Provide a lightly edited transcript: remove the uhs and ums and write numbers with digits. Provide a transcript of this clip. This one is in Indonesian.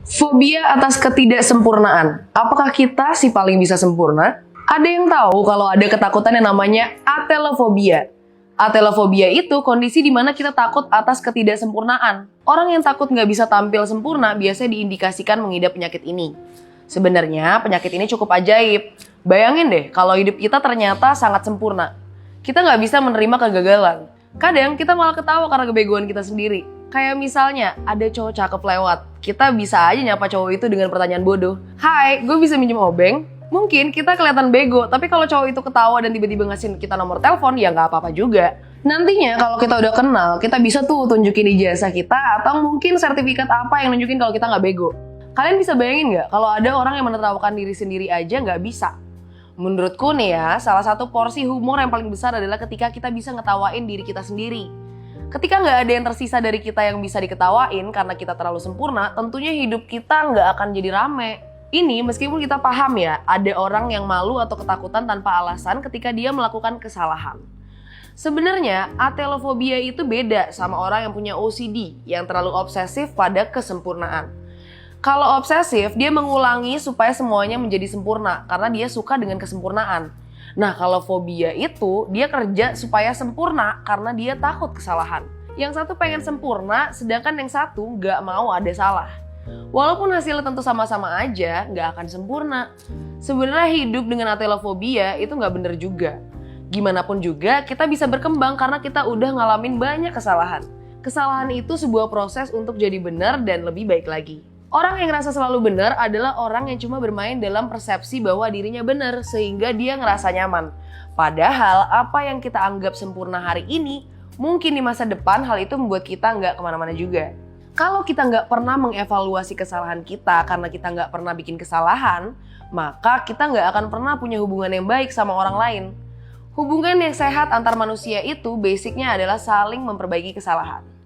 Fobia atas ketidaksempurnaan. Apakah kita sih paling bisa sempurna? Ada yang tahu kalau ada ketakutan yang namanya atelofobia. Atelofobia itu kondisi di mana kita takut atas ketidaksempurnaan. Orang yang takut nggak bisa tampil sempurna biasanya diindikasikan mengidap penyakit ini. Sebenarnya penyakit ini cukup ajaib. Bayangin deh kalau hidup kita ternyata sangat sempurna. Kita nggak bisa menerima kegagalan. Kadang kita malah ketawa karena kebegoan kita sendiri. Kayak misalnya ada cowok cakep lewat, kita bisa aja nyapa cowok itu dengan pertanyaan bodoh. Hai, gue bisa minjem obeng? Mungkin kita kelihatan bego, tapi kalau cowok itu ketawa dan tiba-tiba ngasih kita nomor telepon, ya nggak apa-apa juga. Nantinya kalau kita udah kenal, kita bisa tuh tunjukin ijazah kita atau mungkin sertifikat apa yang nunjukin kalau kita nggak bego. Kalian bisa bayangin nggak kalau ada orang yang menertawakan diri sendiri aja nggak bisa? Menurutku nih ya, salah satu porsi humor yang paling besar adalah ketika kita bisa ngetawain diri kita sendiri. Ketika nggak ada yang tersisa dari kita yang bisa diketawain karena kita terlalu sempurna, tentunya hidup kita nggak akan jadi rame. Ini meskipun kita paham ya, ada orang yang malu atau ketakutan tanpa alasan ketika dia melakukan kesalahan. Sebenarnya, atelofobia itu beda sama orang yang punya OCD, yang terlalu obsesif pada kesempurnaan. Kalau obsesif, dia mengulangi supaya semuanya menjadi sempurna, karena dia suka dengan kesempurnaan. Nah, kalau fobia itu, dia kerja supaya sempurna karena dia takut kesalahan. Yang satu pengen sempurna, sedangkan yang satu nggak mau ada salah. Walaupun hasilnya tentu sama-sama aja, nggak akan sempurna. Sebenarnya hidup dengan atelofobia itu nggak bener juga. Gimana pun juga, kita bisa berkembang karena kita udah ngalamin banyak kesalahan. Kesalahan itu sebuah proses untuk jadi benar dan lebih baik lagi. Orang yang ngerasa selalu benar adalah orang yang cuma bermain dalam persepsi bahwa dirinya benar sehingga dia ngerasa nyaman. Padahal apa yang kita anggap sempurna hari ini, mungkin di masa depan hal itu membuat kita nggak kemana-mana juga. Kalau kita nggak pernah mengevaluasi kesalahan kita karena kita nggak pernah bikin kesalahan, maka kita nggak akan pernah punya hubungan yang baik sama orang lain. Hubungan yang sehat antar manusia itu basicnya adalah saling memperbaiki kesalahan.